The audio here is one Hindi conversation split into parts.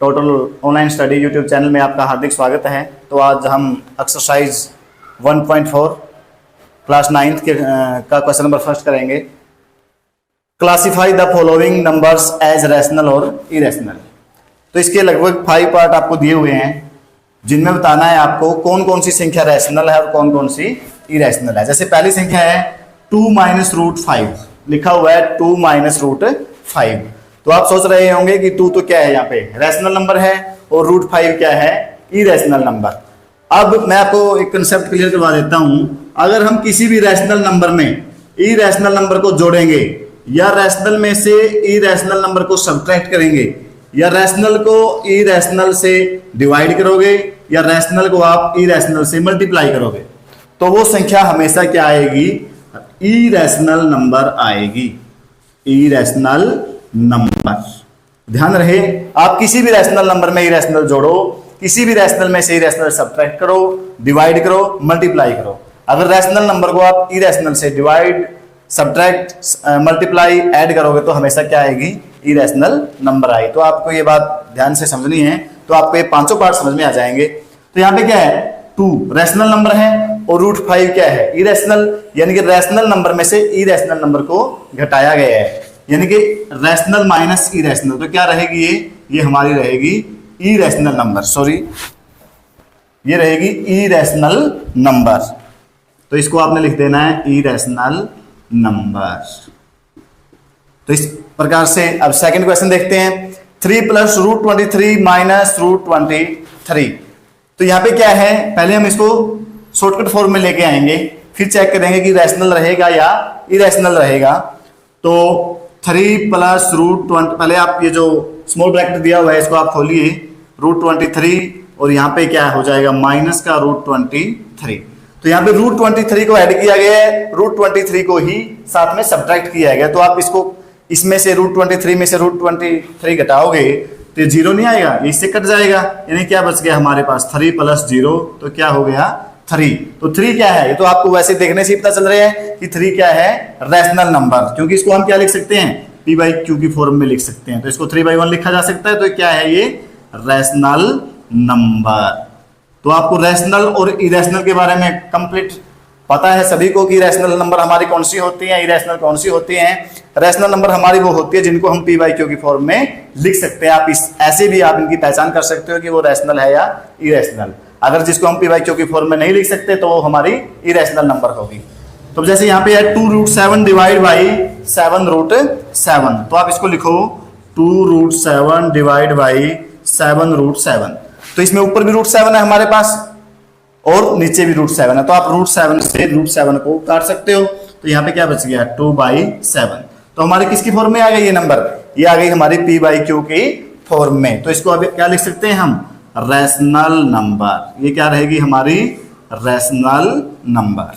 Total online study YouTube channel में आपका हार्दिक स्वागत है। तो आज हम एक्सरसाइज 1.4 क्लास 9 का क्वेश्चन नंबर फर्स्ट करेंगे। Classify the following numbers as rational और इरेशनल। तो इसके लगभग 5 पार्ट आपको दिए हुए हैं, जिनमें बताना है आपको कौन कौन सी संख्या रैशनल है और कौन कौन सी इरेशनल है। जैसे पहली संख्या है 2 - √5, लिखा हुआ है 2 - √5। तो आप सोच रहे होंगे कि 2 तो क्या है, यहाँ पे रैशनल नंबर है और √5 क्या है, इरेशनल नंबर। अब मैं आपको एक कंसेप्ट क्लियर करवा देता हूं। अगर हम किसी भी रैशनल नंबर में इरेशनल नंबर को जोड़ेंगे या रैशनल में से इरेशनल नंबर को सब्ट्रैक्ट करेंगे या रैशनल को इरेशनल से डिवाइड करोगे या रैशनल को आप इरेशनल से मल्टीप्लाई करोगे, तो वो संख्या हमेशा क्या आएगी, इरेशनल नंबर आएगी। इरेशनल नंबर, ध्यान रहे, आप किसी भी रैशनल नंबर में इरेशनल जोड़ो, किसी भी रैशनल में से इरेशनल सब्ट्रैक्ट करो, डिवाइड करो, मल्टीप्लाई करो। अगर रैशनल नंबर को आप इरेशनल से डिवाइड, सब्ट्रैक्ट, मल्टीप्लाई, ऐड करोगे तो हमेशा क्या आएगी, इरेशनल नंबर आएगी। तो आपको ये बात ध्यान से समझनी है, तो आपको ये पांचों पार्ट समझ में आ जाएंगे। तो यहाँ पे क्या है, 2 रैशनल नंबर है और √5 क्या है, इरेशनल, यानी कि रैशनल नंबर में से इरेशनल नंबर को घटाया गया है, यानी कि रैशनल माइनस इरेशनल। तो क्या रहेगी ये हमारी रहेगी इरेशनल नंबर, सॉरी ये रहेगी इरेशनल नंबर। तो इसको आपने लिख देना है इरेशनल नंबर। तो इस प्रकार से अब सेकंड क्वेश्चन देखते हैं। 3 + √23 - √23। तो यहाँ पे क्या है, पहले हम इसको शॉर्टकट फॉर्म में लेके आएंगे, फिर चेक करेंगे कि रैशनल रहेगा या इरेशनल रहेगा। तो 3 + √20, पहले आप ये जो स्मॉल ब्रैकेट दिया हुआ है इसको आप खोलिए, √23 और यहाँ पे क्या हो जाएगा, माइनस का √23। तो यहाँ पे √23 को ऐड किया गया है, √23 को ही साथ में सब्ट्रैक्ट किया गया। तो आप इसको इसमें से √23 में से √23 घटाओगे तो 0 नहीं आएगा, इससे कट जाएगा, यानी क्या बच गया हमारे पास 3 + 0, तो क्या हो गया 3। तो 3 क्या है, ये तो आपको वैसे देखने से ही पता चल रहा है कि 3 क्या है, रैशनल नंबर, क्योंकि इसको हम क्या लिख सकते हैं, p/q की फॉर्म में लिख सकते हैं। तो इसको 3/1 लिखा जा सकता है। तो क्या है ये, रैशनल नंबर। तो आपको रैशनल और इरेशनल के बारे में कंप्लीट पता है सभी को कि रैशनल नंबर हमारी कौन सी होती है, इरेशनल कौन सी होती है। रैशनल नंबर हमारी वो होती है जिनको हम p/q की फॉर्म में लिख सकते हैं। आप ऐसे भी आप इनकी पहचान कर सकते हो कि वो रैशनल है या इरेशनल। अगर जिसको हम p/q की फॉर्म में नहीं लिख सकते तो वो हमारी इरेशनल नंबर होगी। तो जैसे यहाँ पे है 2√7 / 7√7, तो आप इसको लिखो 2√7 / 7√7। तो इसमें ऊपर भी √7 है हमारे पास और नीचे भी √7 है, तो आप √7 से √7 को काट सकते हो। तो यहाँ पे क्या बच गया, 2/7। तो हमारे किसकी फॉर्म में आ गई ये नंबर, ये आ गई हमारी p/q की फॉर्म में। तो इसको अब क्या लिख सकते हैं हम, रैशनल नंबर। ये क्या रहेगी हमारी, रैशनल नंबर।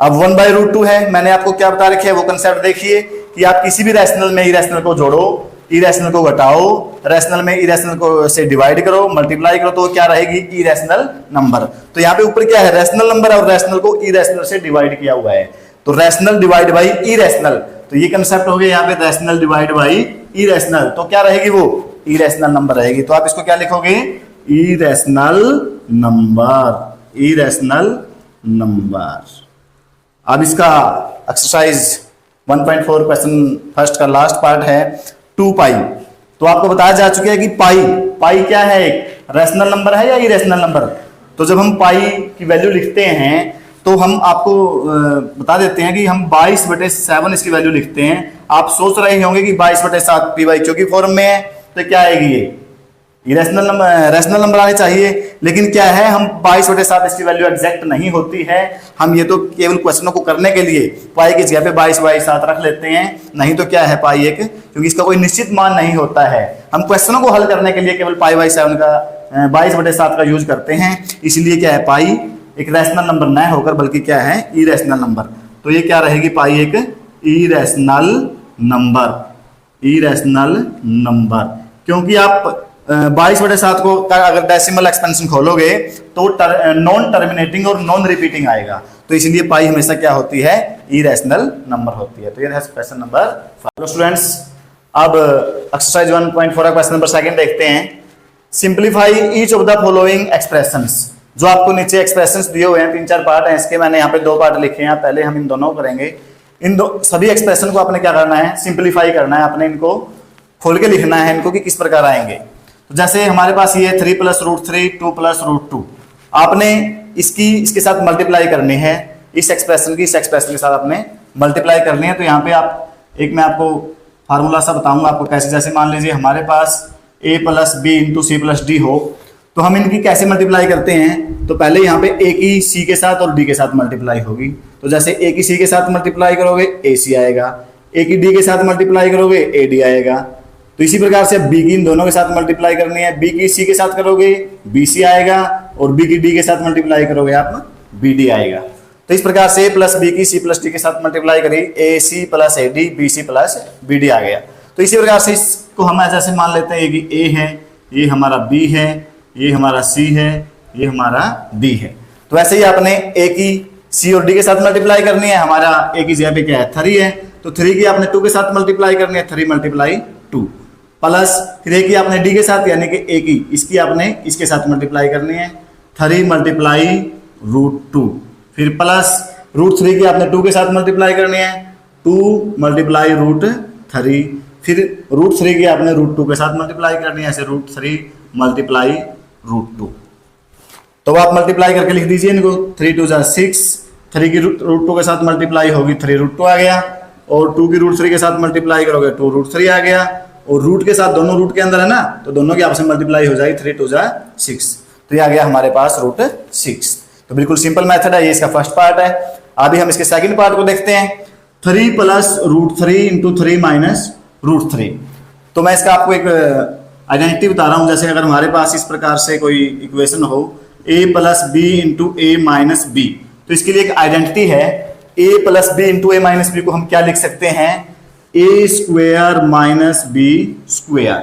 अब 1/√2 है, मैंने आपको क्या बता रखे है वो कंसेप्ट देखिए कि आप किसी भी रैशनल में इरेशनल को जोड़ो, इरेशनल को घटाओ, रैशनल में इरेशनल को से डिवाइड करो, मल्टीप्लाई करो, तो क्या रहेगी, इरेशनल नंबर। तो यहाँ पे ऊपर क्या है, रैशनल नंबर और रैशनल को इरेशनल से डिवाइड किया हुआ है, तो रैशनल डिवाइड बाई इरेशनल। तो ये कंसेप्ट हो गया यहाँ पे, रैशनल डिवाइड बाई इरेशनल। तो क्या रहेगी वो, इरेशनल नंबर रहेगी। तो आप इसको क्या लिखोगे, इरेशनल नंबर, इरेशनल नंबर। अब इसका एक्सरसाइज 1.4 क्वेश्चन फर्स्ट का लास्ट पार्ट है 2π। तो आपको बताया जा चुका है कि पाई क्या है, एक रैशनल नंबर है या इरेशनल नंबर। तो जब हम पाई की वैल्यू लिखते हैं तो हम आपको बता देते हैं कि हम 22/7 इसकी वैल्यू लिखते हैं। आप सोच रहे होंगे कि 22/7 p/q की फॉर्म में है, तो क्या आएगी ये, इरेशनल नंबर, रैशनल नंबर आने चाहिए। लेकिन क्या है, हम 22/7 इसकी वैल्यू एग्जैक्ट नहीं होती है, हम ये तो केवल क्वेश्चनों को करने के लिए पाई की जगह पे 22/7 रख लेते हैं। नहीं तो क्या है पाई एक, क्योंकि इसका कोई निश्चित मान नहीं होता है, हम क्वेश्चनों को हल करने के लिए केवल π/7 का 22/7 का यूज करते हैं। इसलिए क्या है, पाई एक रैशनल नंबर न होकर बल्कि क्या है, इरेशनल नंबर। तो ये क्या रहेगी, पाई एक इरेशनल नंबर, इरेशनल नंबर। क्योंकि आप 22/7 को अगर डेसिमल एक्सपेंशन खोलोगे तो नॉन टर्मिनेटिंग और नॉन रिपीटिंग आएगा, तो इसलिए पाई हमेशा क्या होती है, इरेशनल नंबर होती है। तो ये है क्वेश्चन नंबर 5। स्टूडेंट्स, अब एक्सरसाइज 1.4 का क्वेश्चन नंबर 2 देखते हैं। Simplify each of the following expressions. जो आपको नीचे एक्सप्रेशंस दिए हुए हैं, 3-4 पार्ट हैं इसके, मैंने यहाँ पे 2 पार्ट लिखे हैं। पहले हम इन दोनों करेंगे। इन दो सभी एक्सप्रेशन को आपने क्या करना है, सिंप्लीफाई करना है। आपने इनको खोल के लिखना है इनको कि किस प्रकार आएंगे। तो जैसे हमारे पास ये 3 + √3 2 + √2, आपने इसके साथ मल्टीप्लाई करनी है। इस एक्सप्रेशन की इस एक्सप्रेशन के साथ आपने मल्टीप्लाई करनी है। तो यहाँ पे मैं आपको फार्मूला सा बताऊंगा आपको कैसे। जैसे मान लीजिए हमारे पास a + b × c + d हो, तो हम इनकी कैसे मल्टीप्लाई करते हैं। तो पहले यहाँ पे a की c के साथ और d के साथ मल्टीप्लाई होगी। तो जैसे a की c के साथ मल्टीप्लाई करोगे ac आएगा, a की d के साथ मल्टीप्लाई करोगे ad आएगा। तो इसी प्रकार से b की इन दोनों के साथ मल्टीप्लाई करनी है, b की c के साथ करोगे bc आएगा, और b की d के साथ मल्टीप्लाई करोगे आप bd आएगा। तो इस प्रकार से a + b की c + d के साथ मल्टीप्लाई करी, ac + ad bc + bd आ गया। तो इसी प्रकार से इसको हम ऐसे मान लेते हैं कि a है, ये हमारा b है, ये हमारा c है, ये हमारा d है। तो ऐसे ही आपने a की c और d के साथ मल्टीप्लाई करनी है। हमारा a की जगह पे क्या है 3 है, तो 3 की आपने 2 के साथ मल्टीप्लाई करनी है, 3 × 2 प्लस फिर a की आपने d के साथ यानी कि a की इसकी आपने इसके साथ मल्टीप्लाई करनी है, 3 × √2 फिर प्लस √3 की आपने 2 के साथ मल्टीप्लाई करनी है, 2 × √3 फिर √3 की आपने √2 के साथ मल्टीप्लाई करनी है, ऐसे √3 × √2। तो आप मल्टीप्लाई करके लिख दीजिए इनको, 3 × 2 = 6, 3 की √2 के साथ मल्टीप्लाई होगी 3 √2 आ गया, और 2 की √3 के साथ मल्टीप्लाई करोगे 2 √3 आ गया, और रूट के साथ दोनों रूट के अंदर है ना, तो दोनों की आपस में मल्टीप्लाई हो जाएगी, 3 × 2 = 6। तो ये आ गया हमारे पास √6। तो बिल्कुल सिंपल मेथड है, ये इसका फर्स्ट पार्ट है। अभी हम इसके सेकंड पार्ट को देखते हैं, 3 + √3 × 3 - √3। तो मैं इसका आपको एक आइडेंटिटी बता रहा हूं। जैसे अगर हमारे पास इस प्रकार से कोई इक्वेशन हो a + b × a - b, तो इसके लिए एक आइडेंटिटी है, a + b × a - b को हम क्या लिख सकते हैं, a² - b²।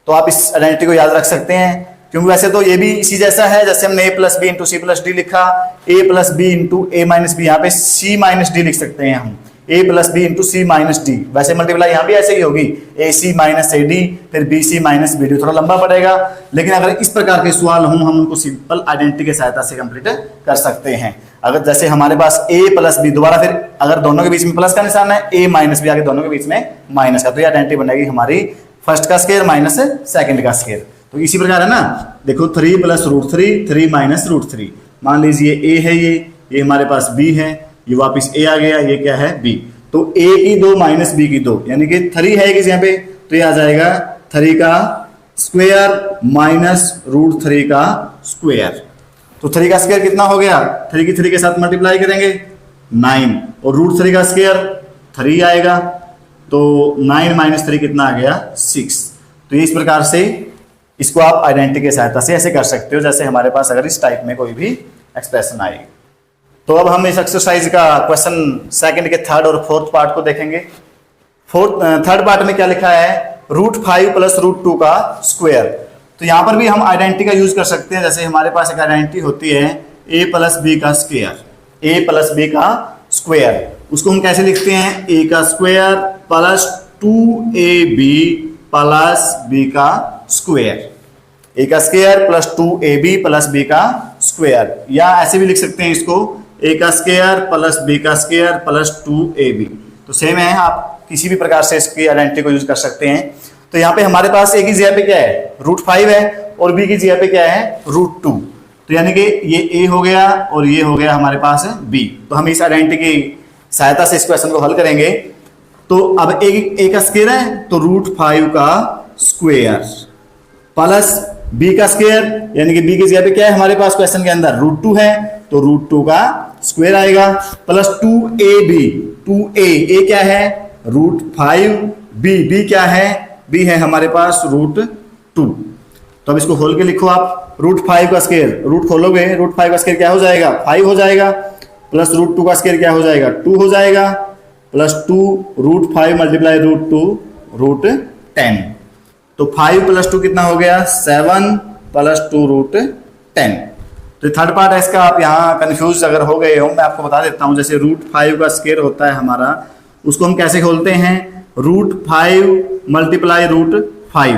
तो आप इस आइडेंटिटी को याद रख सकते हैं, क्योंकि वैसे तो ये भी इसी जैसा है। जैसे हमने a + b × c + d लिखा, a + b × a - b, यहाँ पे c - d लिख सकते हैं हम, a + b × c - d। वैसे मल्टीप्लाई यहाँ भी ऐसे ही होगी, ac - ad फिर bc - bd, थोड़ा लंबा पड़ेगा। लेकिन अगर इस प्रकार के सवाल हों, हम उनको सिंपल आइडेंटिटी की सहायता से कंप्लीट कर सकते हैं। अगर जैसे हमारे पास a + b, दोबारा फिर अगर दोनों के बीच में प्लस का निशान है, a - b आगे दोनों के बीच में माइनस का, तो ये आइडेंटिटी बनेगी हमारी फर्स्ट का स्क्वायर माइनस सेकंड का स्क्वायर। तो इसी प्रकार है ना, देखो 3 + √3 3 - √3, मान लीजिए a है, ये हमारे पास b है, ये वापस a आ गया, ये क्या है b। तो a की 2 - b की 2 यानी कि 3 है किस यहाँ पे, तो ये आ जाएगा 3 का स्क्वायर -√3 का स्क्वायर। तो 3 का स्क्वायर कितना हो गया, 3 की 3 के साथ मल्टीप्लाई करेंगे 9, और √3 का स्क्वायर 3 आएगा, तो 9 - 3 कितना आ गया 6। तो इस प्रकार से इसको आप आइडेंटिटी की सहायता से ऐसे कर सकते हो, जैसे हमारे पास अगर इस टाइप में कोई भी एक्सप्रेशन आएगी। तो अब हम इस एक्सरसाइज का क्वेश्चन सेकंड के थर्ड और फोर्थ पार्ट को देखेंगे। थर्ड पार्ट में क्या लिखा है, √5 + √2 का स्क्वायर। तो यहाँ पर भी हम आइडेंटिटी का यूज कर सकते हैं। जैसे हमारे पास एक आइडेंटिटी होती है a + b का स्क्वायर, a + b का स्क्वायर, उसको हम कैसे लिखते हैं, a का स्क्वायर + 2ab + b का स्क्वायर, a का स्क्वायर + 2ab + b का स्क्वायर, या ऐसे भी लिख सकते हैं इसको, a का स्क्वायर + b का स्क्वायर + 2ab। तो सेम है, आप किसी भी प्रकार से इसकी आइडेंटिटी को यूज कर सकते हैं। तो यहाँ पे हमारे पास a की जगह पे क्या है √5 है, और b की जगह पे क्या है √2। तो यानी कि ये a हो गया और ये हो गया हमारे पास b। तो हम इस आइडेंटिटी की सहायता से इस क्वेश्चन को हल करेंगे। तो अब a का स्क्वायर है, तो √5 का स्क्वायर प्लस b का स्क्वायर, यानी कि b की जगह पे क्या है हमारे पास क्वेश्चन के अंदर √2 है, तो √2 का स्क्वायर आएगा, प्लस 2ab, 2a क्या है √5, b क्या है, b है हमारे पास √2। तो अब इसको खोल के लिखो आप, √5 का स्क्वायर, रूट खोलोगे, √5 का स्क्वायर क्या हो जाएगा 5 हो जाएगा, प्लस √2 का स्क्वायर क्या हो जाएगा 2 हो जाएगा, प्लस 2 √5 × √2 √10। तो 5 + 2 कितना हो गया 7 + 2 √10। तो थर्ड पार्ट है इसका। आप यहाँ कंफ्यूज अगर हो गए हो, मैं आपको बता देता हूँ। जैसे √5 का स्क्वायर होता है हमारा, उसको हम कैसे खोलते हैं, √5 × √5,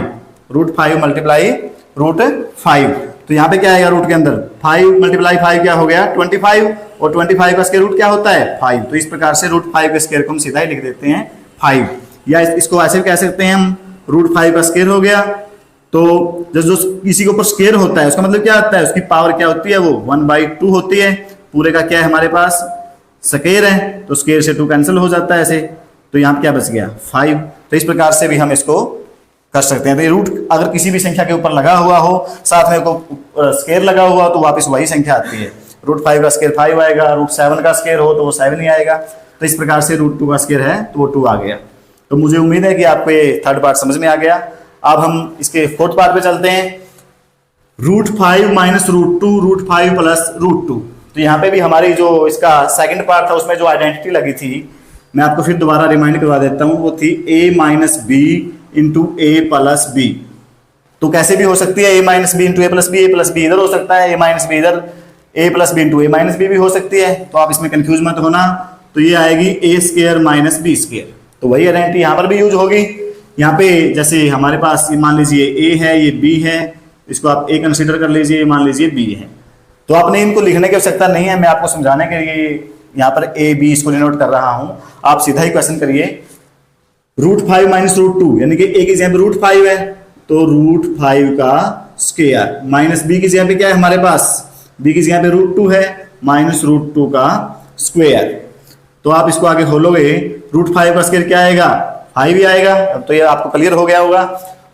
√5 × √5। तो यहाँ पे क्या आएगा रूट के अंदर 5 × 5 क्या हो गया 25, और 25 का स्क्वायर रूट क्या होता है 5। तो इस प्रकार से √5 के स्क्वायर को हम सीधा ही लिख देते हैं 5, या इसको ऐसे कह सकते हैं हम √5 का स्क्वायर हो गया। तो जो किसी के ऊपर स्क्वायर होता है उसका मतलब क्या होता है, उसकी पावर क्या होती है, वो 1/2 होती है। पूरे का क्या है हमारे पास स्क्वायर है, तो स्क्वायर से 2 कैंसिल हो जाता है ऐसे, तो यहाँ पे क्या बच गया 5। तो इस प्रकार से भी हम इसको कर सकते हैं। तो ये रूट अगर किसी भी संख्या के ऊपर लगा हुआ हो, साथ में को स्क्वायर लगा हुआ हो, तो वापस वही संख्या आती है। √5 का स्क्वायर 5 आएगा, √7 का स्क्वायर हो तो वो 7 ही आएगा। तो इस प्रकार से √2 का स्क्वायर है तो वो 2 आ गया। तो मुझे उम्मीद है कि आपको ये थर्ड पार्ट समझ में आ गया। अब हम इसके फोर्थ पार्ट पे चलते हैं। √5 - √2, √5 + √2। तो यहाँ पे भी हमारी जो इसका सेकंड पार्ट था उसमें जो आइडेंटिटी लगी थी, मैं आपको फिर दोबारा रिमाइंड करवा देता हूँ, वो थी a - b × a + b। तो कैसे भी हो सकती है a - b × a + b, a + b इधर हो सकता है, a - b इधर, a + b × a - b भी हो सकती है। तो आप इसमें कंफ्यूज मत होना। तो ये आएगी a² - b²। तो वही आइडेंटिटी यहाँ पर भी यूज होगी। यहाँ पे जैसे हमारे पास मान लीजिए a है, ये b है, इसको आप a कंसीडर कर लीजिए, मान लीजिए b है। तो आपने इनको लिखने की आवश्यकता नहीं है, मैं आपको समझाने के लिए यहाँ पर a b इसको डिनोट कर रहा हूँ। आप सीधा ही क्वेश्चन करिए, √5 - √2 यानी कि a की जगह पे √5 है, तो √5 का स्क्वायर माइनस b की जगह पे क्या है हमारे पास, b की जगह पे √2 है, माइनस √2 का स्क्वायर। तो आप इसको आगे खोलोगे, √5 का स्क्वायर क्या आएगा 5 ही आएगा। अब तो ये आपको क्लियर हो गया होगा।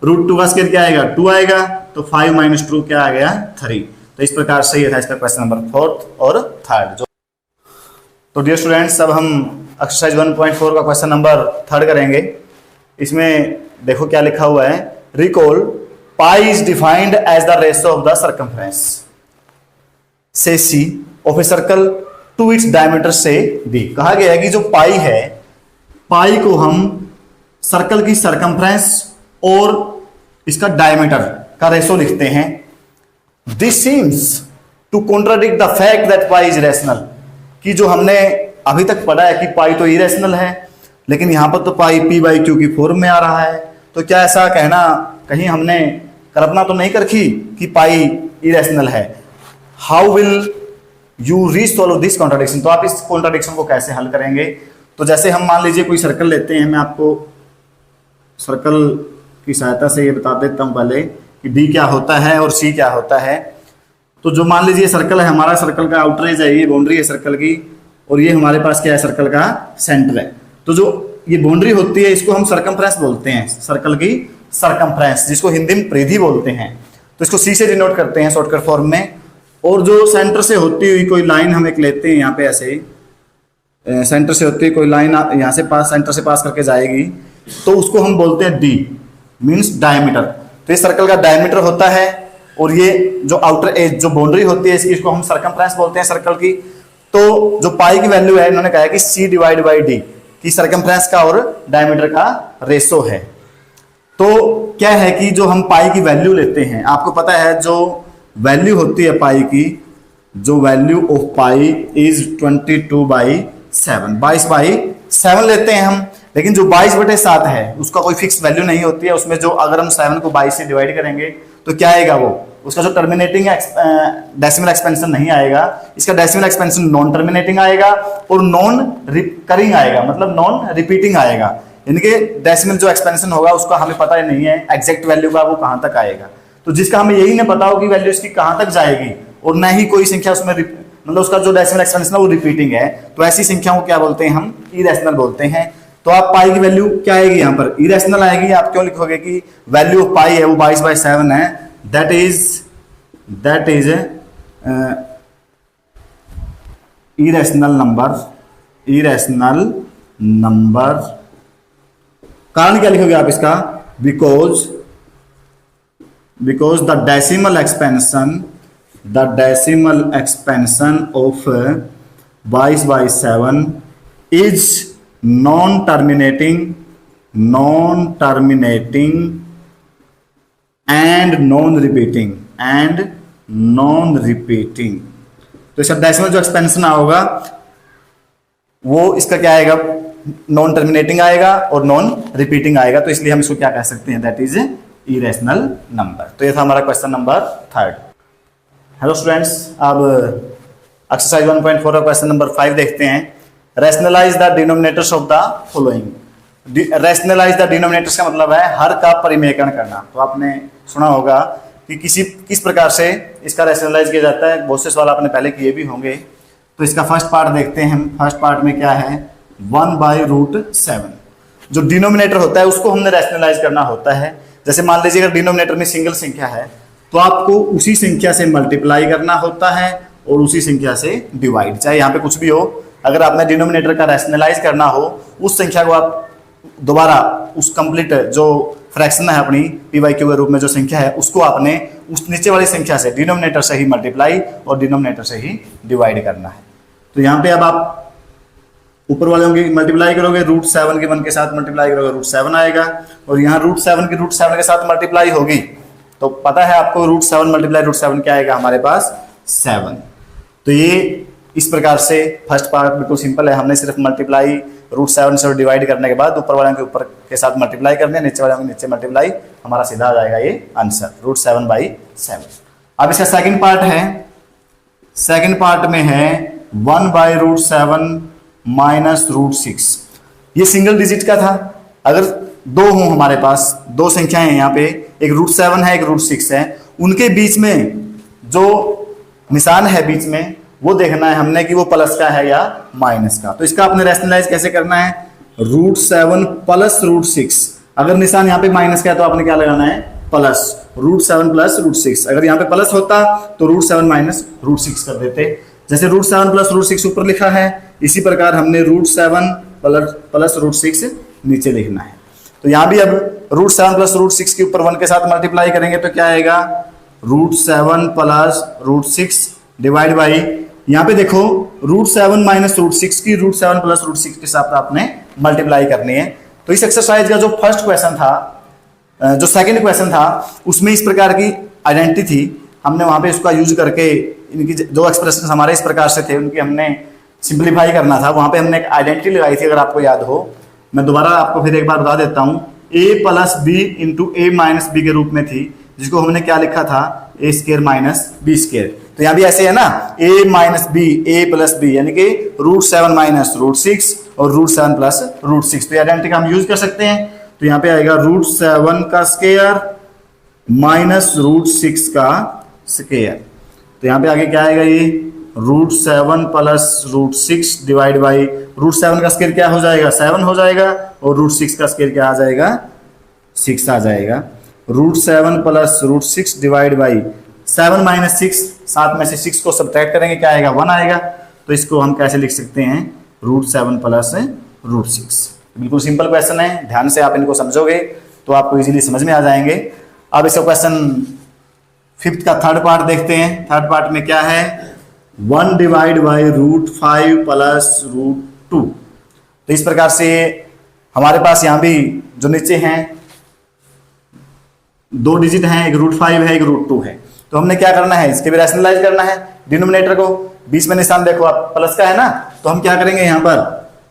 √2 का स्क्वायर क्या आएगा 2 आएगा, तो 5 - 2 क्या आ गया 3। तो इस प्रकार से ये था इसका क्वेश्चन नंबर 4 और 3। तो डियर स्टूडेंट्स, अब हम एक्सरसाइज 1.4 का क्वेश्चन नंबर 3 करेंगे। इसमें देखो क्या लिखा हुआ है, recall pi is defined as the ratio of the circumference से C of a circle to its diameter से डी। कहा गया है कि जो पाई है, पाई को हम सर्कल की सर्कमफ्रेंस और इसका डायमीटर का रेशो लिखते हैं। This seems to contradict the fact that pi is rational. कि जो हमने अभी तक पढ़ा है कि पाई तो इरेशनल है, लेकिन यहां पर तो पाई p/q की फॉर्म में आ रहा है। तो क्या ऐसा कहना कहीं हमने कल्पना तो नहीं करखी कि पाई इरेशनल है। How will you resolve this contradiction. तो आप इस कॉन्ट्राडिक्शन को कैसे हल करेंगे। तो जैसे हम मान लीजिए कोई सर्कल लेते हैं, मैं आपको सर्कल की सहायता से ये बता देता हूं पहले कि डी क्या होता है और सी क्या होता है। तो जो मान लीजिए सर्कल है हमारा, सर्कल का आउटर एज है, ये बाउंड्री है सर्कल की, और ये हमारे पास क्या है सर्कल का सेंटर है। तो जो ये बाउंड्री होती है इसको हम सर्कमफ्रेंस बोलते हैं, सर्कल की सर्कमफ्रेंस, जिसको हिंदी में परिधि बोलते हैं। तो इसको सी से डिनोट करते हैं शॉर्टकट फॉर्म में। और जो सेंटर से होती हुई कोई लाइन हम एक लेते हैं, यहाँ पे ऐसे सेंटर से होती हुई कोई लाइन यहाँ से पास, सेंटर से पास करके जाएगी, तो उसको हम बोलते हैं डी, मीन्स डायमीटर। तो इस सर्कल का डायमीटर होता है, और ये जो आउटर एज जो बाउंड्री होती है इसको हम सर्कमफ्रेंस बोलते हैं सर्कल की। तो जो पाई की वैल्यू है, इन्होंने कहा है कि C/D की सर्कमफ्रेंस का और डायमीटर का रेशो है। तो क्या है कि जो हम पाई की वैल्यू लेते हैं, आपको पता है जो वैल्यू होती है पाई की, जो वैल्यू ऑफ पाई इज 22/7, 22/7 लेते हैं हम। लेकिन जो 22/7 है उसका कोई फिक्स वैल्यू नहीं होती है। उसमें जो अगर हम 7 को 22 से डिवाइड करेंगे तो क्या आएगा, वो उसका जो टर्मिनेटिंग डेसिमल एक्सपेंशन नहीं आएगा, इसका डेसिमल एक्सपेंशन नॉन टर्मिनेटिंग आएगा और नॉन रिकरिंग आएगा, मतलब नॉन रिपीटिंग आएगा। यानी कि डेसिमल जो एक्सपेंशन होगा उसका हमें पता ही नहीं है एग्जैक्ट वैल्यू का, वो कहां तक आएगा। तो जिसका हमें यही नहीं पता हो कि वैल्यू इसकी कहां तक जाएगी, और न ही कोई संख्या उसमें मतलब उसका जो डेसिमल एक्सपेंशन है वो रिपीटिंग है, तो ऐसी संख्याओं को क्या बोलते हैं हम, इरेशनल बोलते हैं। तो आप पाई की वैल्यू क्या आएगी, यहाँ पर इरेशनल आएगी। आप क्यों लिखोगे कि वैल्यू ऑफ पाई है वो 22/7 है, दैट इज इरेशनल नंबर। कारण क्या लिखोगे आप इसका, because the decimal expansion of 22/7 is non terminating and non repeating. तो इसका डेसिमल जो एक्सपेंशन होगा वो इसका क्या आएगा, नॉन टर्मिनेटिंग आएगा और नॉन रिपीटिंग आएगा। तो इसलिए हम इसको क्या कह सकते हैं, दैट इज इरेशनल नंबर। तो ये था हमारा क्वेश्चन नंबर 3। हेलो स्टूडेंट्स, अब एक्सरसाइज 1.4 का क्वेश्चन नंबर 5 देखते हैं। Rationalise the denominators of the following. Rationalise the denominators का मतलब है हर का परिमेयकरण करना। तो आपने सुना होगा कि किस प्रकार से इसका रैशनलाइज किया जाता है। बहुत से सवाल आपने पहले किए भी होंगे। तो इसका फर्स्ट पार्ट देखते हैं हम। फर्स्ट पार्ट में क्या है, 1/√7। जो डिनोमिनेटर होता है उसको हमने रैशनलाइज करना होता है। जैसे मान लीजिए अगर डिनोमिनेटर में सिंगल संख्या है तो आपको उसी संख्या से मल्टीप्लाई करना होता है और उसी संख्या से डिवाइड, चाहे यहाँ पे कुछ भी हो। अगर आपने डिनोमिनेटर का रैशनलाइज करना हो, उस संख्या को आप दोबारा उस कंप्लीट जो फ्रैक्शन है अपनी p/q के रूप में जो संख्या है उसको आपने उस नीचे वाली संख्या से डिनोमिनेटर से ही मल्टीप्लाई और डिनोमिनेटर से ही डिवाइड करना है। तो यहाँ पे अब आप ऊपर वाले की मल्टीप्लाई करोगे, √7 के 1 के साथ मल्टीप्लाई करोगे, √7 आएगा। और यहाँ √7 की √7 के साथ मल्टीप्लाई होगी तो पता है आपको √7 मल्टीप्लाई √7 क्या आएगा हमारे पास, 7। तो ये इस प्रकार से फर्स्ट पार्ट बिल्कुल सिंपल है। हमने सिर्फ मल्टीप्लाई √7 से डिवाइड करने के बाद ऊपर वाले के ऊपर के साथ मल्टीप्लाई करने, नीचे वाले के नीचे मल्टीप्लाई, हमारा सीधा आ जाएगा ये आंसर √7/7। अब इसका सेकंड पार्ट है। सेकंड पार्ट में है 1/√7 -√6। ये सिंगल डिजिट का था। अगर दो हों हमारे पास, दो संख्याएं हैं यहाँ पे, एक √7 है एक √6 है, उनके बीच में जो निशान है बीच में वो देखना है हमने कि वो प्लस का है या माइनस का। तो इसका आपने रैशनलाइज कैसे करना है, √7 + √6। अगर निशान यहाँ पे माइनस का है तो आपने क्या लगाना है, प्लस, √7 + √6। अगर यहाँ पे प्लस होता तो √7 - √6 कर देते। जैसे √7 + √6 ऊपर लिखा है, इसी प्रकार हमने √7 + √6 नीचे लिखना है। तो यहाँ भी अब √7 + √6 के ऊपर 1 के साथ मल्टीप्लाई करेंगे तो क्या आएगा, √7 + √6 डिवाइड बाई, यहाँ पे देखो √7 - √6 की √7 + √6 के साथ आपने मल्टीप्लाई करनी है। तो इस एक्सरसाइज का जो फर्स्ट क्वेश्चन था, जो सेकंड क्वेश्चन था, उसमें इस प्रकार की आइडेंटिटी थी। हमने वहां पे उसका यूज करके इनकी जो एक्सप्रेशन हमारे इस प्रकार से थे उनकी हमने सिंप्लीफाई करना था। वहां पे हमने एक आइडेंटिटी लगाई थी, अगर आपको याद हो। मैं दोबारा आपको फिर एक बार बता देता हूँ। a + b × a - b के रूप में थी, जिसको हमने क्या लिखा था, a² - b²। तो यहाँ भी ऐसे है ना, a - b, a + b, यानी कि √7 - √6 और √7 + √6। तो ये आइडेंटिटी हम यूज कर सकते हैं। तो यहाँ पे आएगा √7 का स्क्वायर - √6 का स्क्वायर। तो यहाँ पे आगे क्या आएगा, ये √7 + √6 डिवाइड बाई, √7 का स्क्वायर क्या हो जाएगा, 7 हो जाएगा, और √6 का स्क्वायर क्या आ जाएगा, 6 आ जाएगा। √7 + √6 डिवाइड बाई 7 - 6, 7 में से 6 को सब्ट्रैक्ट करेंगे, क्या आएगा, 1 आएगा। तो इसको हम कैसे लिख सकते हैं, √7 + √6। बिल्कुल सिंपल क्वेश्चन है, ध्यान से आप इनको समझोगे तो आपको इजीली समझ में आ जाएंगे। अब इसका क्वेश्चन 5th का थर्ड पार्ट देखते हैं। थर्ड पार्ट में क्या है, 1 डिवाइड बाई √5 + √2। तो इस प्रकार से हमारे पास यहाँ भी जो नीचे हैं 2 डिजिट हैं, एक √5 है एक √2 है। तो हमने क्या करना है, इसके भी रैशनलाइज करना है डिनोमिनेटर को। बीच में निशान देखो आप प्लस का है ना, तो हम क्या करेंगे यहाँ पर,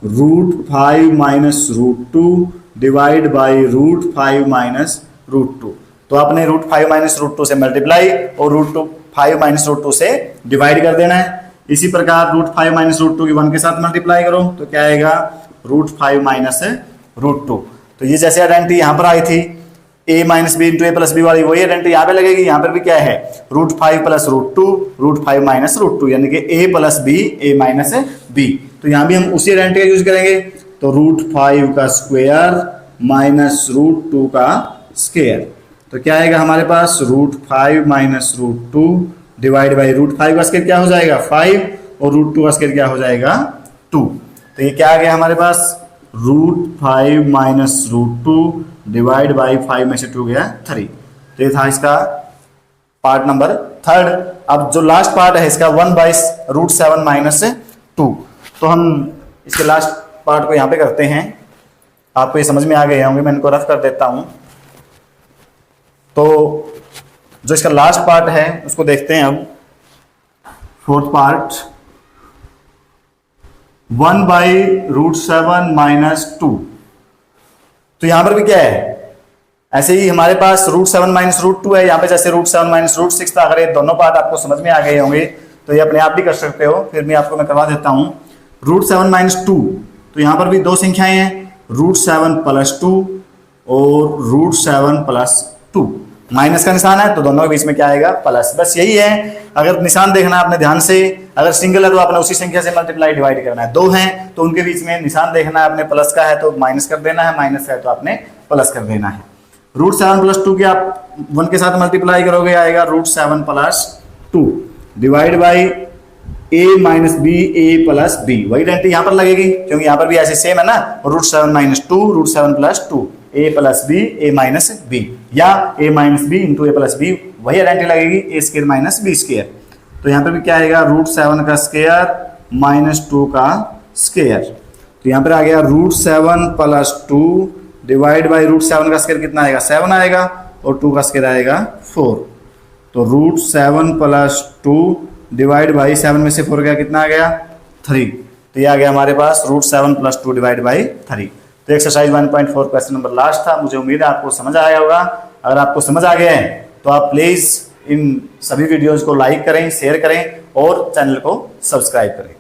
√5 - √2 डिवाइड बाई √5 - √2। तो आपने √5 - √2 से मल्टीप्लाई और √5 - √2 से डिवाइड कर देना है। इसी प्रकार √5 - √2 की 1 के साथ मल्टीप्लाई करो तो क्या आएगा, √5 - √2। तो ये जैसे आइडेंटिटी यहाँ पर आई थी a - b × a + b वाली, वही आइडेंटिटी यहाँ पे लगेगी। यहाँ पर भी क्या है, √5 + √2 √5 - √2, यानी कि a + b a - b। तो यहाँ भी हम उसी आइडेंटिटी का यूज करेंगे। तो √5 का स्क्वायर -√2 का स्क्वायर। तो क्या आएगा हमारे पास, √5 - √2 डिवाइड बाई √5 का स्क्वायर क्या हो जाएगा, 5, और √2 का स्क्वायर क्या हो जाएगा, 2। तो ये क्या आ गया हमारे पास, √5 - √2 डिवाइड बाई 5 में से 2 गया 3। तो ये था इसका पार्ट नंबर 3rd। अब जो लास्ट पार्ट है इसका 1/√7 - 2। तो हम इसके लास्ट पार्ट को यहाँ पे करते हैं। आपको ये समझ में आ गए होंगे, मैं इनको रफ कर देता हूँ। तो जो इसका लास्ट पार्ट है उसको देखते हैं अब। 4th part 1/√7 - 2। तो यहां पर भी क्या है, ऐसे ही हमारे पास √7 माइनस √2 है, यहाँ पे जैसे √7 माइनस √6 था। अगर ये दोनों पार्ट आपको समझ में आ गए होंगे तो ये अपने आप भी कर सकते हो, फिर भी आपको मैं करवा देता हूँ। √7 माइनस 2, तो यहाँ पर भी दो संख्याएं हैं, √7 प्लस 2 और √7 प्लस 2। माइनस का निशान है तो दोनों के बीच में क्या आएगा, प्लस। बस यही है। अगर निशान देखना है आपने ध्यान से, अगर सिंगल है तो आपने उसी संख्या से मल्टीप्लाई डिवाइड करना है। दो हैं तो उनके बीच में निशान देखना है आपने, प्लस का है तो माइनस कर देना है, माइनस है तो आपने प्लस कर देना है। √7 प्लस 2 के आप 1 के साथ मल्टीप्लाई करोगे, आएगा √7 plus 2 divide by a minus B A plus B. वही आइडेंटिटी यहाँ पर लगेगी क्योंकि यहाँ पर भी ऐसे सेम है ना, √7 minus 2 √7 plus 2 a plus B A minus B, या a minus B into A plus B, वही आइडेंटिटी लगेगी a square minus B square. तो यहाँ पर भी क्या आएगा, √7 का स्क्वायर माइनस 2 का स्क्वायर। तो यहाँ पर आ गया √7 प्लस 2 डिवाइड बाई √7 का स्क्वायर कितना आएगा, 7 आएगा, और 2 का स्क्वायर आएगा 4। तो √7 प्लस 2 डिवाइड बाई 7 में से 4 गया, कितना आ गया, 3। तो ये आ गया हमारे पास √7 प्लस 2 डिवाइड बाई 3। तो एक्सरसाइज 1.4 क्वेश्चन नंबर लास्ट था। मुझे उम्मीद है आपको समझ आया होगा। अगर आपको समझ आ गया है तो आप प्लीज़ इन सभी वीडियोज़ को लाइक करें, शेयर करें और चैनल को सब्सक्राइब करें।